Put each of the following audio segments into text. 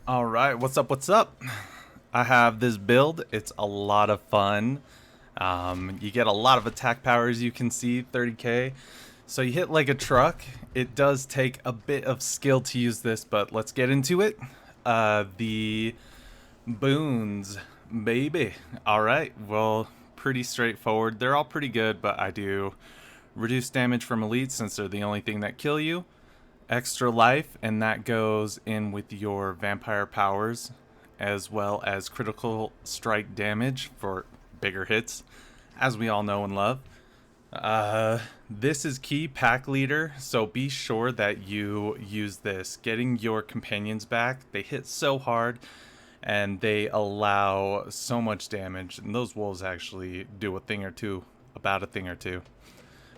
All right, what's up? What's up? I have this build. It's a lot of fun. You get a lot of attack power, as you can see, 30k. So you hit like a truck. It does take a bit of skill to use this, but let's get into it. The Boons, baby. All right, well, pretty straightforward. They're all pretty good, but I do reduce damage from elites since they're the only thing that kill you. Extra life, and that goes in with your vampire powers, as well as critical strike damage for bigger hits, as we all know and love. This is key pack leader, so be sure that you use this. Getting your companions back, they hit so hard, and they allow so much damage, and those wolves actually do a thing or two, about a thing or two.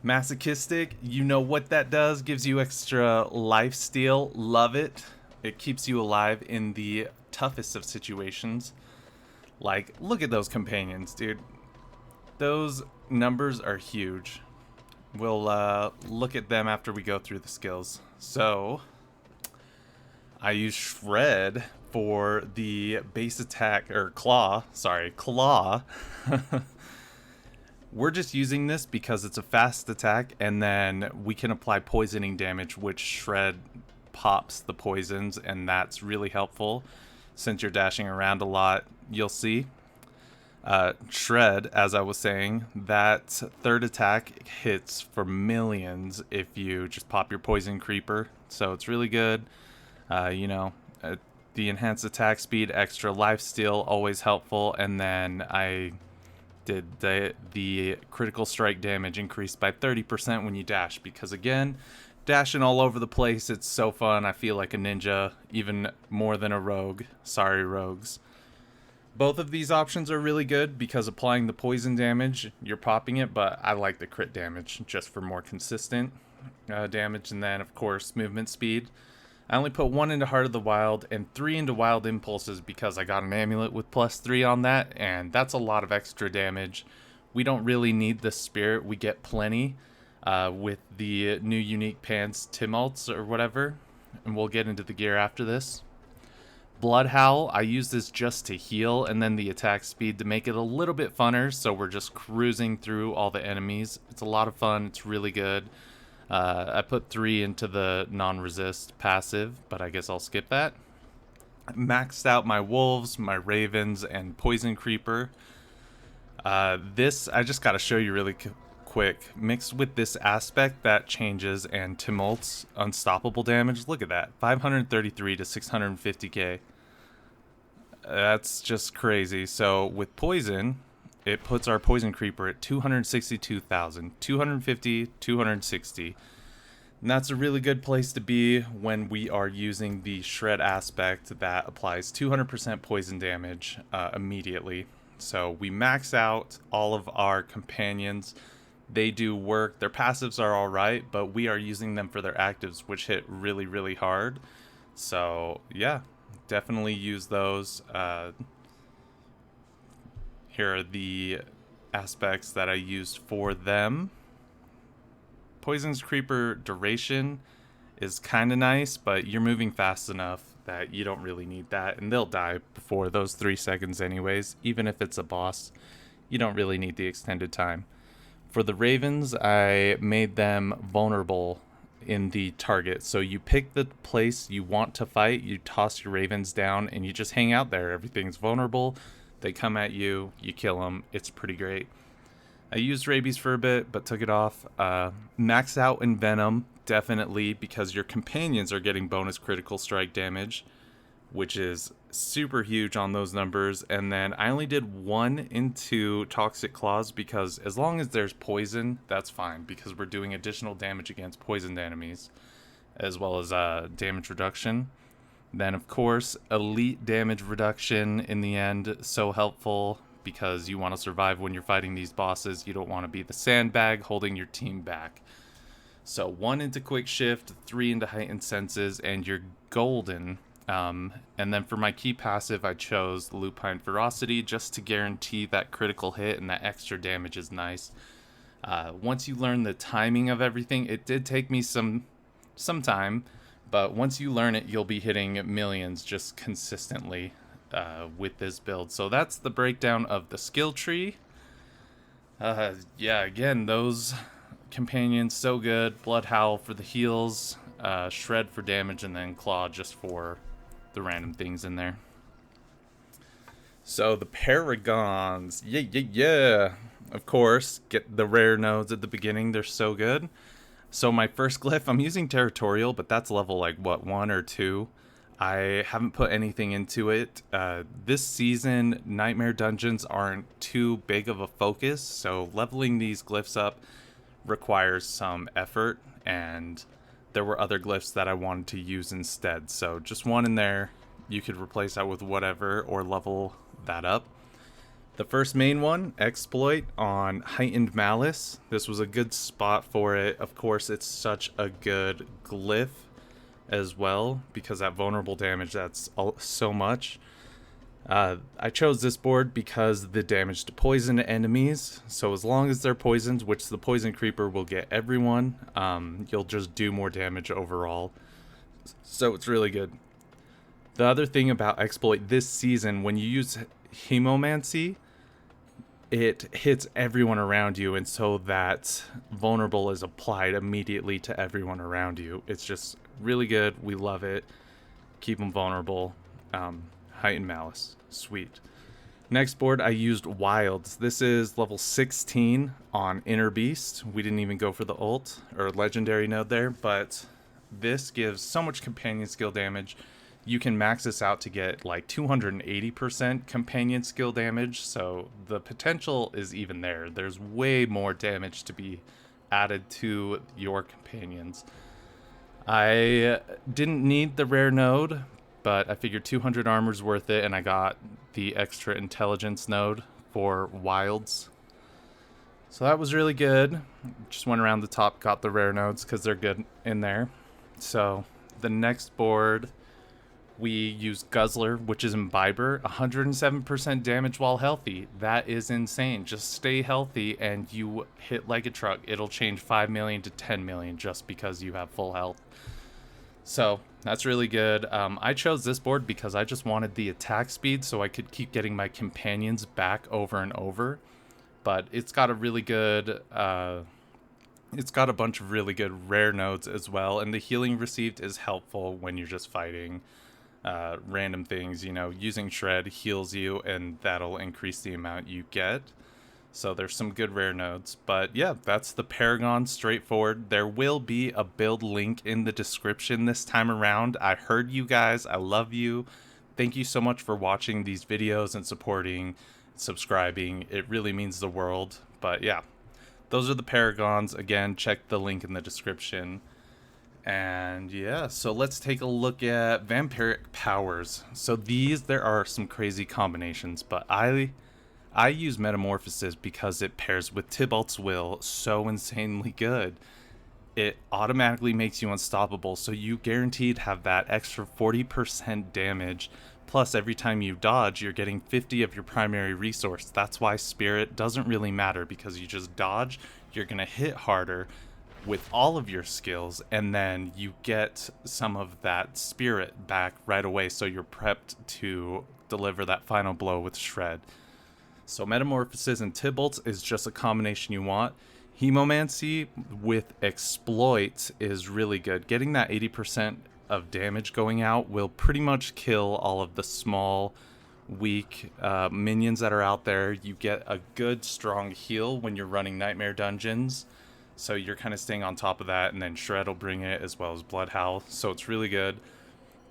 Masochistic, you know what that does, gives you extra life steal, love it. It keeps you alive in the toughest of situations. Like, look at those companions, dude. Those numbers are huge. We'll look at them after we go through the skills. So, I use Shred for the base attack, or Claw, sorry, Claw. We're just using this because it's a fast attack, and then we can apply poisoning damage, which Shred pops the poisons, and that's really helpful. Since you're dashing around a lot, you'll see. Shred, as I was saying, that third attack hits for millions if you just pop your poison creeper, so it's really good. The enhanced attack speed, extra life steal, always helpful, and then I did the critical strike damage increased by 30% when you dash, because again, dashing all over the place, it's so fun. I feel like a ninja, even more than a rogue. Sorry, rogues. Both of these options are really good because applying the poison damage, you're popping it, but I like the crit damage just for more consistent damage. And then, of course, movement speed. I only put 1 into Heart of the Wild and 3 into Wild Impulses because I got an amulet with +3 on that, and that's a lot of extra damage. We don't really need the spirit. We get plenty with the new unique pants, Timults or whatever, and we'll get into the gear after this. Blood Howl, I use this just to heal, and then the attack speed to make it a little bit funner, so we're just cruising through all the enemies. It's a lot of fun. It's really good. I put 3 into the non-resist passive, but I guess I'll skip that. Maxed out my wolves, my ravens, and poison creeper. This, I just gotta show you really quick. Mixed with this aspect, that changes, and Tumult's unstoppable damage. Look at that, 533 to 650k. That's just crazy. So with poison, it puts our poison creeper at 262,000, 250, 260. And that's a really good place to be when we are using the shred aspect that applies 200% poison damage immediately. So we max out all of our companions. They do work. Their passives are alright, but we are using them for their actives, which hit really, really hard. So yeah, definitely use those. Here are the aspects that I used for them. Poison's Creeper duration is kind of nice, but you're moving fast enough that you don't really need that, and they'll die before those 3 seconds anyways. Even if it's a boss, you don't really need the extended time. For the Ravens, I made them vulnerable in the target. So you pick the place you want to fight, you toss your Ravens down, and you just hang out there. Everything's vulnerable. They come at you, you kill them. It's pretty great. I used Rabies for a bit, but took it off. Max out in Venom, definitely, because your companions are getting bonus critical strike damage, which is super huge on those numbers. And then I only did 1 into Toxic Claws because as long as there's poison, that's fine, because we're doing additional damage against poisoned enemies, as well as damage reduction. Then, of course, elite damage reduction in the end, so helpful because you want to survive when you're fighting these bosses. You don't want to be the sandbag holding your team back. So 1 into Quick Shift, 3 into Heightened Senses, and you're golden. And then for my key passive, I chose Lupine Ferocity just to guarantee that critical hit, and that extra damage is nice. Once you learn the timing of everything, it did take me some time, But once you learn it, you'll be hitting millions just consistently with this build. So that's the breakdown of the skill tree. Yeah, again, those companions so good. Blood Howl for the heals, Shred for damage, and then Claw just for the random things in there. So the Paragons, yeah. Of course, get the rare nodes at the beginning. They're so good. So my first glyph, I'm using Territorial, but that's level like what, 1 or 2. I haven't put anything into it. This season, Nightmare Dungeons aren't too big of a focus, so leveling these glyphs up requires some effort, and there were other glyphs that I wanted to use instead. So just one in there, you could replace that with whatever or level that up. The first main one, Exploit on Heightened Malice. This was a good spot for it. Of course, it's such a good glyph as well, because that vulnerable damage, that's so much. I chose this board because the damage to poison enemies. So as long as they're poisoned, which the poison creeper will get everyone, you'll just do more damage overall. So it's really good. The other thing about Exploit this season, when you use Hemomancy, it hits everyone around you, and so that vulnerable is applied immediately to everyone around you. It's just really good. We love it. Keep them vulnerable. Heightened Malice. Sweet. Next board, I used Wilds. This is level 16 on Inner Beast. We didn't even go for the ult or legendary node there, but this gives so much companion skill damage. You can max this out to get like 280% companion skill damage, so the potential is even there. There's way more damage to be added to your companions. I didn't need the rare node, but I figured 200 armor's worth it, and I got the extra intelligence node for Wilds. So that was really good. Just went around the top, got the rare nodes because they're good in there. So the next board, we use Guzzler, which is Imbiber, 107% damage while healthy. That is insane. Just stay healthy and you hit like a truck. It'll change 5 million to 10 million just because you have full health. So that's really good. I chose this board because I just wanted the attack speed so I could keep getting my companions back over and over. But it's got a really good... it's got a bunch of really good rare nodes as well. And the healing received is helpful when you're just fighting random things. You know, using Shred heals you, and that'll increase the amount you get. So there's some good rare nodes. But yeah, that's the Paragon, straightforward. There will be a build link in the description this time around. I heard you guys. I love you. Thank you so much for watching these videos and supporting, subscribing. It really means the world. But yeah, those are the Paragons. Again, check the link in the description. And yeah, so let's take a look at vampiric powers. So there are some crazy combinations, but I use Metamorphosis because it pairs with Tybalt's Will so insanely good. It automatically makes you unstoppable, so you guaranteed have that extra 40% damage. Plus, every time you dodge, you're getting 50 of your primary resource. That's why Spirit doesn't really matter, because you just dodge, you're going to hit harder with all of your skills, and then you get some of that Spirit back right away, so you're prepped to deliver that final blow with Shred. So Metamorphosis and Tybalt's is just a combination you want. Hemomancy with Exploit is really good. Getting that 80% of damage going out will pretty much kill all of the small, weak minions that are out there. You get a good, strong heal when you're running Nightmare Dungeons. So you're kind of staying on top of that, and then Shred will bring it, as well as Blood Howl. So it's really good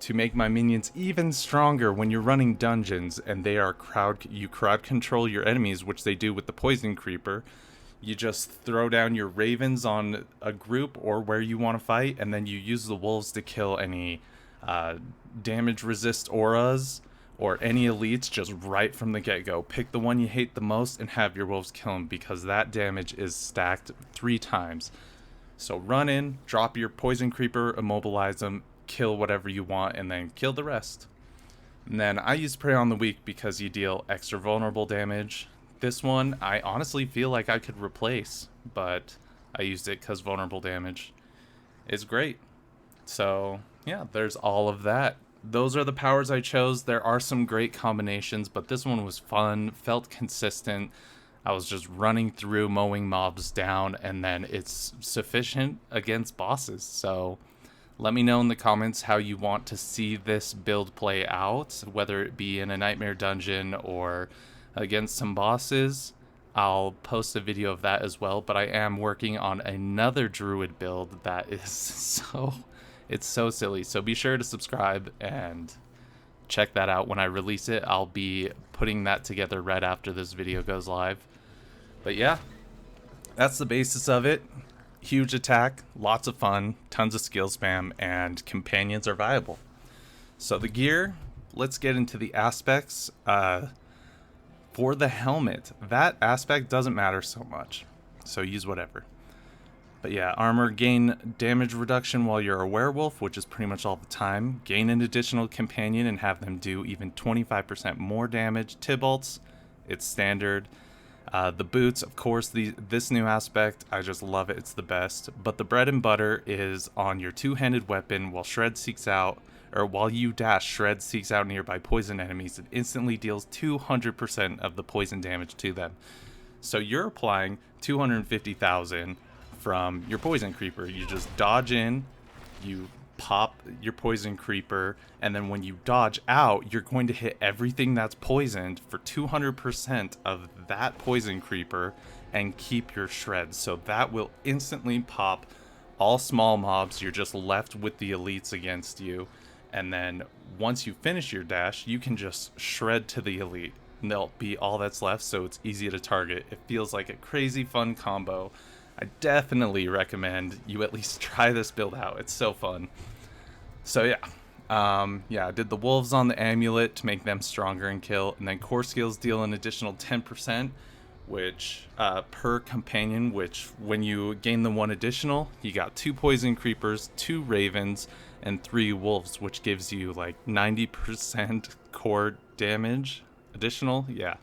to make my minions even stronger when you're running dungeons and they are you crowd control your enemies, which they do with the Poison Creeper. You just throw down your ravens on a group or where you want to fight, and then you use the wolves to kill any damage resist auras or any elites just right from the get-go. Pick the one you hate the most and have your wolves kill them, because that damage is stacked 3 times. So run in, drop your Poison Creeper, immobilize them, kill whatever you want, and then kill the rest. And then I use Prey on the Weak because you deal extra vulnerable damage. This one I honestly feel like I could replace, but I used it because vulnerable damage is great. So yeah, there's all of that. Those are the powers I chose. There are some great combinations, but this one was fun, felt consistent. I was just running through, mowing mobs down, and then it's sufficient against bosses. So let me know in the comments how you want to see this build play out, whether it be in a nightmare dungeon or against some bosses. I'll post a video of that as well, but I am working on another Druid build that is it's so silly. So be sure to subscribe and check that out when I release it. I'll be putting that together right after this video goes live. But yeah, that's the basis of it. Huge attack, lots of fun, tons of skill spam, and companions are viable. So the gear, let's get into the aspects. For the helmet, that aspect doesn't matter so much, so use whatever. But yeah, armor, gain damage reduction while you're a werewolf, which is pretty much all the time. Gain an additional companion and have them do even 25% more damage. Tibalts, it's standard. The boots, of course, this new aspect, I just love it. It's the best. But the bread and butter is on your two-handed weapon while while you dash, Shred seeks out nearby poison enemies and instantly deals 200% of the poison damage to them. So you're applying 250,000 from your poison creeper. You just dodge in, you pop your poison creeper, and then when you dodge out, you're going to hit everything that's poisoned for 200% of that poison creeper and keep your Shred. So that will instantly pop all small mobs. You're just left with the elites against you. And then once you finish your dash, you can just Shred to the elite. And they'll be all that's left, so it's easy to target. It feels like a crazy fun combo. I definitely recommend you at least try this build out. It's so fun. So yeah. I did the wolves on the amulet to make them stronger and kill. And then core skills deal an additional 10%, which per companion, which when you gain the one additional, you got 2 poison creepers, 2 ravens, and 3 wolves, which gives you like 90% core damage additional. Yeah,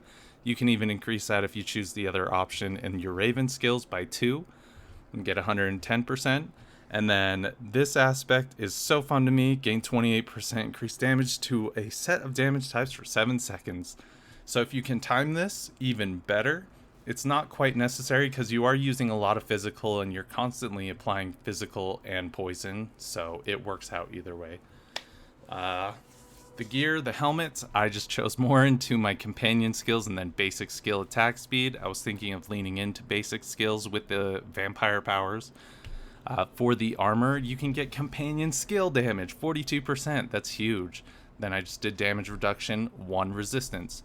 you can even increase that if you choose the other option in your raven skills by 2 and get 110%. And then this aspect is so fun to me. Gain 28% increased damage to a set of damage types for 7 seconds. So if you can time this, even better. It's not quite necessary because you are using a lot of physical and you're constantly applying physical and poison, so it works out either way. The gear, the helmet, I just chose more into my companion skills and then basic skill attack speed. I was thinking of leaning into basic skills with the vampire powers. For the armor, you can get companion skill damage, 42%. That's huge. Then I just did damage reduction, 1 resistance.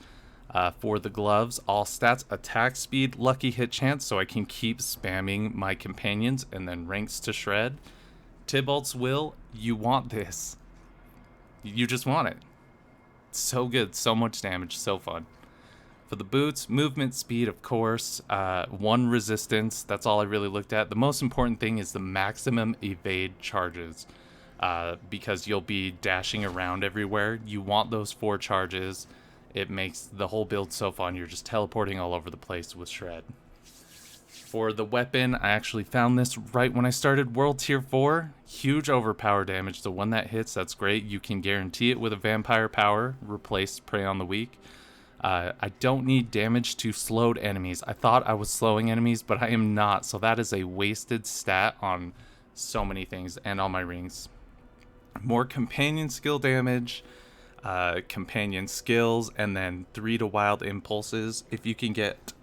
For the gloves, all stats, attack speed, lucky hit chance, so I can keep spamming my companions, and then ranks to Shred. Tibalt's will, you want this. You just want it. So good, so much damage, so fun. For the boots, movement speed, of course, 1 resistance, that's all I really looked at. The most important thing is the maximum evade charges, because you'll be dashing around everywhere. You want those 4 charges. It makes the whole build so fun. You're just teleporting all over the place with Shred. For the weapon, I actually found this right when I started World Tier 4. Huge overpower damage. The one that hits, that's great. You can guarantee it with a vampire power. Replace Prey on the Weak. I don't need damage to slowed enemies. I thought I was slowing enemies, but I am not. So that is a wasted stat on so many things and on my rings. More companion skill damage. Companion skills, and then 3 to wild impulses. If you can get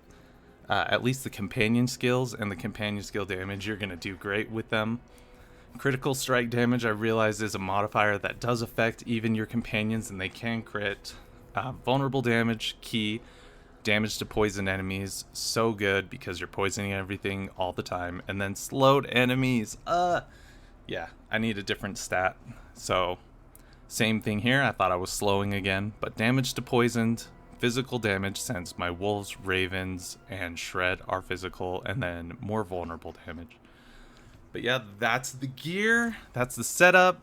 at least the companion skills and the companion skill damage, you're going to do great with them. Critical strike damage, I realize, is a modifier that does affect even your companions, and they can crit. Vulnerable damage, key. Damage to poison enemies, so good because you're poisoning everything all the time. And then slowed enemies, yeah, I need a different stat. So same thing here, I thought I was slowing again, but damage to poisoned, physical damage since my wolves, ravens, and Shred are physical, and then more vulnerable damage. But yeah, that's the gear, that's the setup.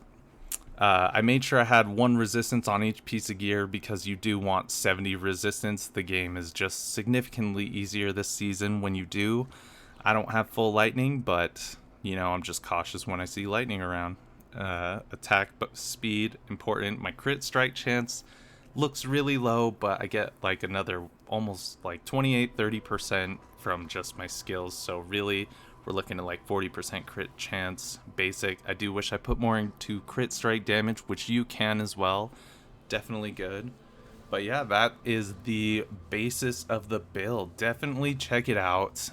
I made sure I had 1 resistance on each piece of gear because you do want 70 resistance. The game is just significantly easier this season when you do. I don't have full lightning, but, you know, I'm just cautious when I see lightning around. attack speed important. My crit strike chance looks really low, but I get like another almost like 28-30% from just my skills. So really, we're looking at like 40% crit chance basic. I do wish I put more into crit strike damage, which you can as well. Definitely good. But yeah, that is the basis of the build. Definitely check it out.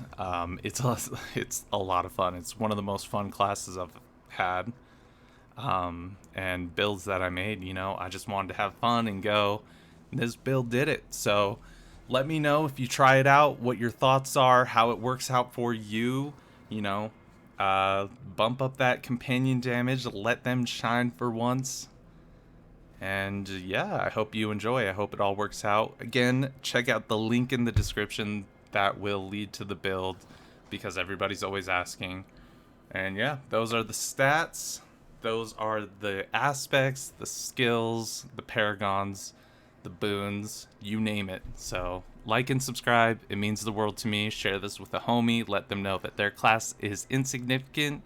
It's a lot of fun. It's one of the most fun classes I've had. And builds that I made, you know, I just wanted to have fun and go. And this build did it. So let me know if you try it out, what your thoughts are, how it works out for you. You know, bump up that companion damage, let them shine for once. And yeah, I hope you enjoy. I hope it all works out. Again, check out the link in the description that will lead to the build, because everybody's always asking. And yeah, those are the stats. Those are the aspects, the skills, the paragons, the boons, you name it. So like and subscribe. It means the world to me. Share this with a homie. Let them know that their class is insignificant.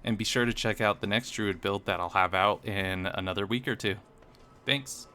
And be sure to check out the next Druid build that I'll have out in another week or two. Thanks.